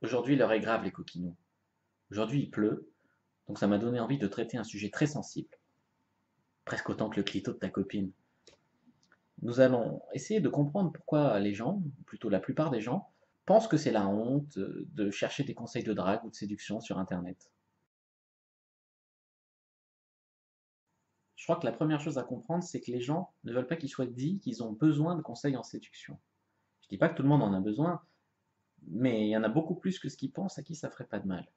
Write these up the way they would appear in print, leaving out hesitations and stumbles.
Aujourd'hui, l'heure est grave, les coquinous. Aujourd'hui, il pleut, donc ça m'a donné envie de traiter un sujet très sensible, presque autant que le clito de ta copine. Nous allons essayer de comprendre pourquoi les gens, ou plutôt la plupart des gens, pensent que c'est la honte de chercher des conseils de drague ou de séduction sur Internet. Je crois que la première chose à comprendre, c'est que les gens ne veulent pas qu'il soit dit qu'ils ont besoin de conseils en séduction. Je dis pas que tout le monde en a besoin, mais il y en a beaucoup plus que ce qu'ils pensent à qui ça ferait pas de mal.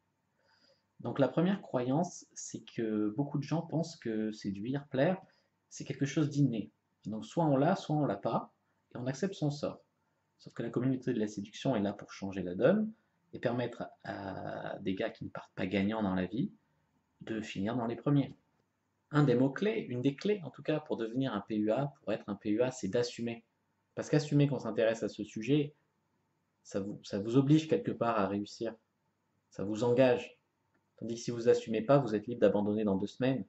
Donc la première croyance, c'est que beaucoup de gens pensent que séduire, plaire, c'est quelque chose d'inné. Donc soit on l'a pas, et on accepte son sort. Sauf que la communauté de la séduction est là pour changer la donne et permettre à des gars qui ne partent pas gagnants dans la vie de finir dans les premiers. Un des mots-clés, une des clés en tout cas pour devenir un PUA, pour être un PUA, c'est d'assumer. Parce qu'assumer qu'on s'intéresse à ce sujet, ça vous oblige quelque part à réussir, ça vous engage. Tandis que si vous assumez pas, vous êtes libre d'abandonner dans 2 semaines.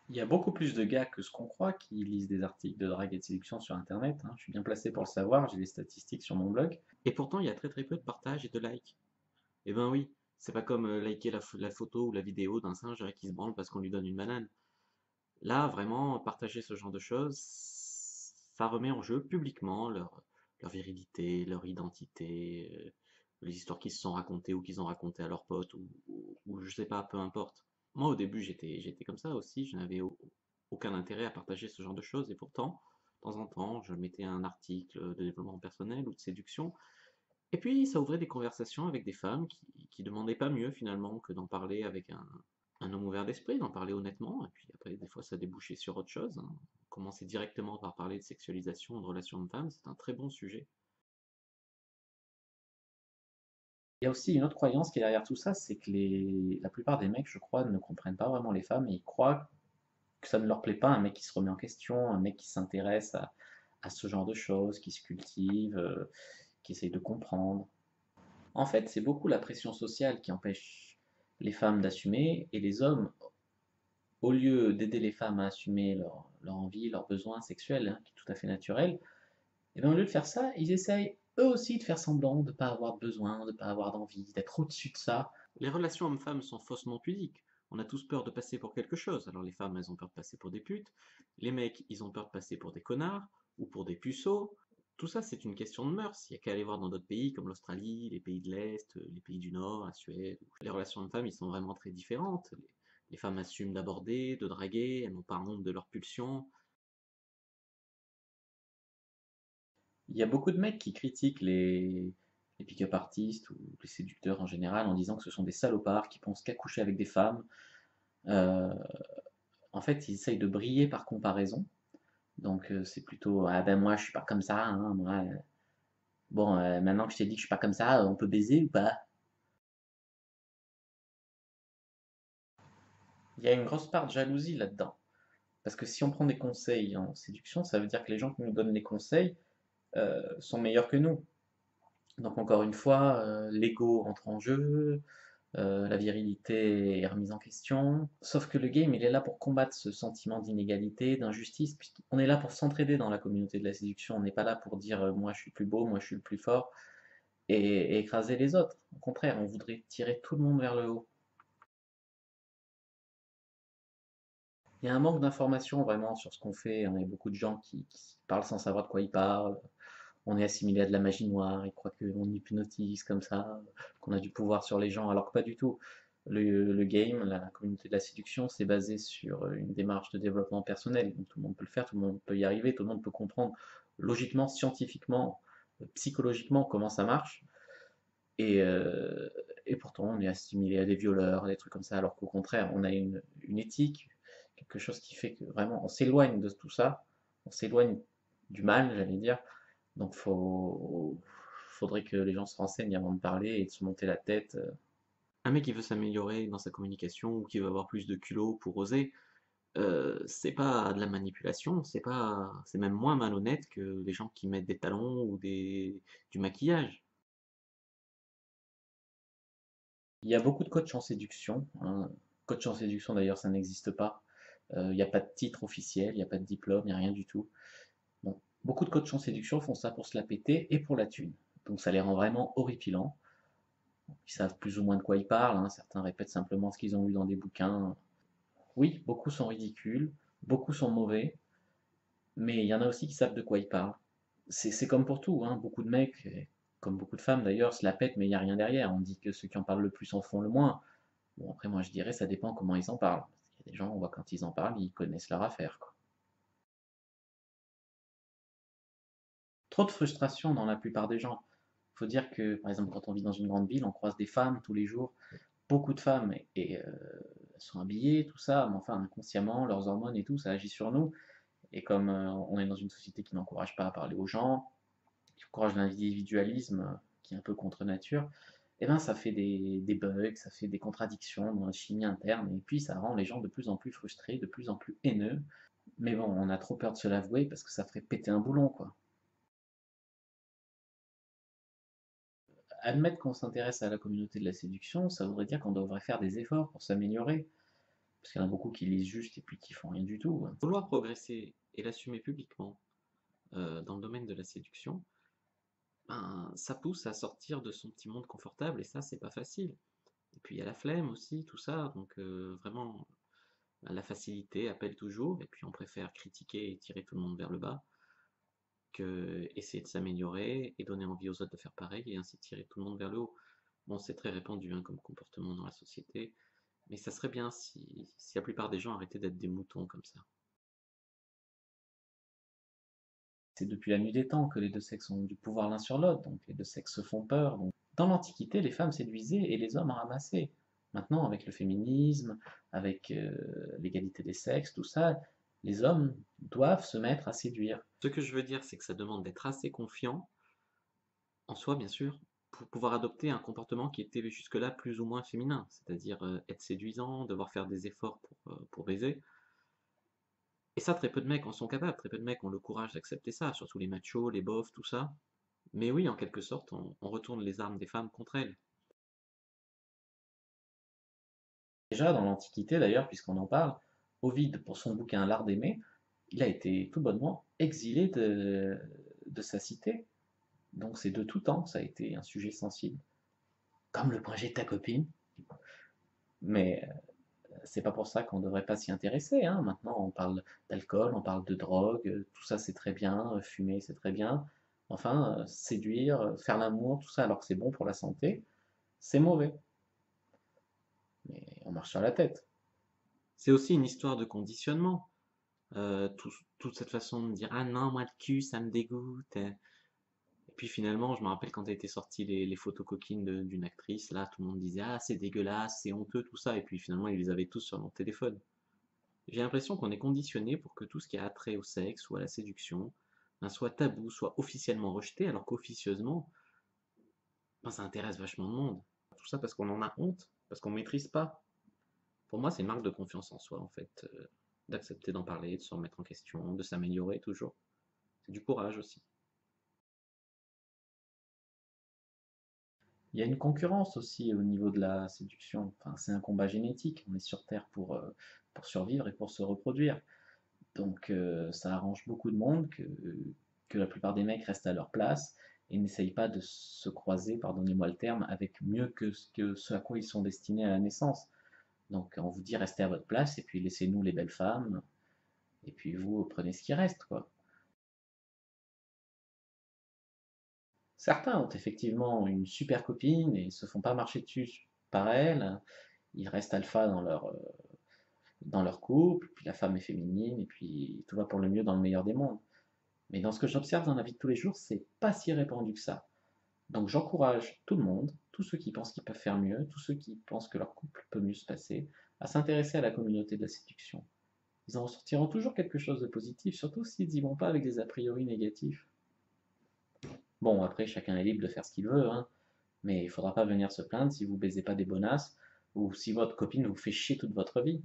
Il y a beaucoup plus de gars que ce qu'on croit qui lisent des articles de drague et de séduction sur Internet, hein. Je suis bien placé pour le savoir, j'ai les statistiques sur mon blog. Et pourtant, il y a très très peu de partages et de likes. Eh ben oui, c'est pas comme liker la photo ou la vidéo d'un singe qui se branle parce qu'on lui donne une banane. Là, vraiment, partager ce genre de choses, ça remet en jeu publiquement leur virilité, leur identité, les histoires qu'ils se sont racontées ou qu'ils ont racontées à leurs potes ou je sais pas, peu importe. Moi, au début, j'étais comme ça aussi, je n'avais aucun intérêt à partager ce genre de choses et pourtant, de temps en temps, je mettais un article de développement personnel ou de séduction et puis ça ouvrait des conversations avec des femmes qui demandaient pas mieux finalement que d'en parler avec un homme ouvert d'esprit, d'en parler honnêtement, et puis après, des fois, ça débouchait sur autre chose, hein. Commencer directement par parler de sexualisation, de relations hommes-femmes, c'est un très bon sujet. Il y a aussi une autre croyance qui est derrière tout ça, c'est que la plupart des mecs, je crois, ne comprennent pas vraiment les femmes et ils croient que ça ne leur plaît pas un mec qui se remet en question, un mec qui s'intéresse à ce genre de choses, qui se cultive, qui essaye de comprendre. En fait, c'est beaucoup la pression sociale qui empêche les femmes d'assumer et les hommes, au lieu d'aider les femmes à assumer leur envie, leurs besoins sexuels, hein, qui est tout à fait naturel, et bien au lieu de faire ça, ils essayent eux aussi de faire semblant de ne pas avoir de besoin, de ne pas avoir d'envie, d'être au-dessus de ça. Les relations hommes-femmes sont faussement pudiques. On a tous peur de passer pour quelque chose. Alors les femmes, elles ont peur de passer pour des putes. Les mecs, ils ont peur de passer pour des connards ou pour des puceaux. Tout ça, c'est une question de mœurs. Il n'y a qu'à aller voir dans d'autres pays comme l'Australie, les pays de l'Est, les pays du Nord, la Suède. Les relations hommes-femmes, ils sont vraiment très différentes. Les femmes assument d'aborder, de draguer, elles n'ont pas honte de leurs pulsions. Il y a beaucoup de mecs qui critiquent les pick-up artistes ou les séducteurs en général en disant que ce sont des salopards qui pensent qu'à coucher avec des femmes. Euh, En fait, ils essayent de briller par comparaison. Donc c'est plutôt ah ben moi je suis pas comme ça, hein, moi, bon maintenant que je t'ai dit que je suis pas comme ça, on peut baiser ou pas? Il y a une grosse part de jalousie là-dedans. Parce que si on prend des conseils en séduction, ça veut dire que les gens qui nous donnent les conseils sont meilleurs que nous. Donc encore une fois, l'ego entre en jeu, la virilité est remise en question. Sauf que le game, il est là pour combattre ce sentiment d'inégalité, d'injustice, puisqu'on est là pour s'entraider dans la communauté de la séduction. On n'est pas là pour dire moi je suis le plus beau, moi je suis le plus fort, et écraser les autres. Au contraire, on voudrait tirer tout le monde vers le haut. Il y a un manque d'information vraiment sur ce qu'on fait. On a beaucoup de gens qui parlent sans savoir de quoi ils parlent. On est assimilé à de la magie noire, ils croient qu'on hypnotise comme ça, qu'on a du pouvoir sur les gens, alors que pas du tout. Le game, la communauté de la séduction, c'est basé sur une démarche de développement personnel. Donc tout le monde peut le faire, tout le monde peut y arriver, tout le monde peut comprendre logiquement, scientifiquement, psychologiquement comment ça marche. Et, euh, et pourtant, on est assimilé à des violeurs, à des trucs comme ça, alors qu'au contraire, on a une éthique, quelque chose qui fait que vraiment on s'éloigne de tout ça, on s'éloigne du mal, j'allais dire. Donc faudrait que les gens se renseignent avant de parler et de se monter la tête. Un mec qui veut s'améliorer dans sa communication ou qui veut avoir plus de culot pour oser, c'est pas de la manipulation, c'est même moins malhonnête que les gens qui mettent des talons ou du maquillage. Il y a beaucoup de coachs en séduction, hein. Coach en séduction d'ailleurs, ça n'existe pas. Il n'y a pas de titre officiel, il n'y a pas de diplôme, il n'y a rien du tout. Bon, beaucoup de coachs en séduction font ça pour se la péter et pour la thune. Donc ça les rend vraiment horripilants. Ils savent plus ou moins de quoi ils parlent, hein. Certains répètent simplement ce qu'ils ont lu dans des bouquins. Oui, beaucoup sont ridicules, beaucoup sont mauvais, mais il y en a aussi qui savent de quoi ils parlent. C'est comme pour tout, hein. Beaucoup de mecs, et comme beaucoup de femmes d'ailleurs, se la pètent, mais il n'y a rien derrière. On dit que ceux qui en parlent le plus en font le moins. Bon, après, moi je dirais, ça dépend comment ils en parlent. Il y a des gens, on voit quand ils en parlent, ils connaissent leur affaire, quoi. Trop de frustration dans la plupart des gens. Il faut dire que, par exemple, quand on vit dans une grande ville, on croise des femmes tous les jours, beaucoup de femmes, et elles sont habillées, tout ça, mais enfin, inconsciemment, leurs hormones et tout, ça agit sur nous. Et comme on est dans une société qui n'encourage pas à parler aux gens, qui encourage l'individualisme, qui est un peu contre nature, et ben ça fait des bugs, ça fait des contradictions dans la chimie interne, et puis ça rend les gens de plus en plus frustrés, de plus en plus haineux. Mais bon, on a trop peur de se l'avouer parce que ça ferait péter un boulon, quoi. Admettre qu'on s'intéresse à la communauté de la séduction, ça voudrait dire qu'on devrait faire des efforts pour s'améliorer. Parce qu'il y en a beaucoup qui lisent juste et puis qui font rien du tout, hein. Vouloir progresser et l'assumer publiquement dans le domaine de la séduction, ben, ça pousse à sortir de son petit monde confortable et ça, c'est pas facile. Et puis il y a la flemme aussi, tout ça, donc vraiment, ben, la facilité appelle toujours, et puis on préfère critiquer et tirer tout le monde vers le bas que essayer de s'améliorer et donner envie aux autres de faire pareil et ainsi tirer tout le monde vers le haut. Bon, c'est très répandu hein, comme comportement dans la société, mais ça serait bien si la plupart des gens arrêtaient d'être des moutons comme ça. C'est depuis la nuit des temps que les deux sexes ont du pouvoir l'un sur l'autre, donc les deux sexes se font peur. Donc, dans l'Antiquité, les femmes séduisaient et les hommes ramassaient. Maintenant, avec le féminisme, avec l'égalité des sexes, tout ça, les hommes doivent se mettre à séduire. Ce que je veux dire, c'est que ça demande d'être assez confiant en soi, bien sûr, pour pouvoir adopter un comportement qui était jusque-là plus ou moins féminin, c'est-à-dire être séduisant, devoir faire des efforts pour baiser. Et ça, très peu de mecs en sont capables, très peu de mecs ont le courage d'accepter ça, surtout les machos, les bofs, tout ça. Mais oui, en quelque sorte, on retourne les armes des femmes contre elles. Déjà, dans l'Antiquité d'ailleurs, puisqu'on en parle, Ovide, pour son bouquin L'Art d'aimer, il a été tout bonnement exilé de sa cité. Donc c'est de tout temps, ça a été un sujet sensible. Comme le point G de ta copine. Mais c'est pas pour ça qu'on devrait pas s'y intéresser, hein. Maintenant, on parle d'alcool, on parle de drogue, tout ça c'est très bien, fumer c'est très bien. Enfin, séduire, faire l'amour, tout ça alors que c'est bon pour la santé, c'est mauvais. Mais on marche sur la tête. C'est aussi une histoire de conditionnement. Toute cette façon de dire ah non, moi le cul, ça me dégoûte. Et puis finalement, je me rappelle quand étaient sorties les photos coquines d'une actrice, là tout le monde disait ah c'est dégueulasse, c'est honteux, tout ça. Et puis finalement, ils les avaient tous sur leur téléphone. J'ai l'impression qu'on est conditionné pour que tout ce qui a attrait au sexe ou à la séduction ben, soit tabou, soit officiellement rejeté, alors qu'officieusement, ben, ça intéresse vachement de monde. Tout ça parce qu'on en a honte, parce qu'on maîtrise pas. Pour moi, c'est une marque de confiance en soi, en fait, d'accepter d'en parler, de se remettre en question, de s'améliorer toujours. C'est du courage aussi. Il y a une concurrence aussi au niveau de la séduction. Enfin, c'est un combat génétique. On est sur Terre pour survivre et pour se reproduire. Donc ça arrange beaucoup de monde que la plupart des mecs restent à leur place et n'essayent pas de se croiser, pardonnez-moi le terme, avec mieux que ce à quoi ils sont destinés à la naissance. Donc on vous dit restez à votre place et puis laissez-nous les belles femmes et puis vous prenez ce qui reste, quoi. Certains ont effectivement une super copine et se font pas marcher dessus par elle. Ils restent alpha dans leur couple, puis la femme est féminine et puis tout va pour le mieux dans le meilleur des mondes. Mais dans ce que j'observe dans la vie de tous les jours, c'est pas si répandu que ça. Donc j'encourage tout le monde, tous ceux qui pensent qu'ils peuvent faire mieux, tous ceux qui pensent que leur couple peut mieux se passer, à s'intéresser à la communauté de la séduction. Ils en ressortiront toujours quelque chose de positif, surtout s'ils y vont pas avec des a priori négatifs. Bon, après, chacun est libre de faire ce qu'il veut, hein, mais il faudra pas venir se plaindre si vous baisez pas des bonasses ou si votre copine vous fait chier toute votre vie.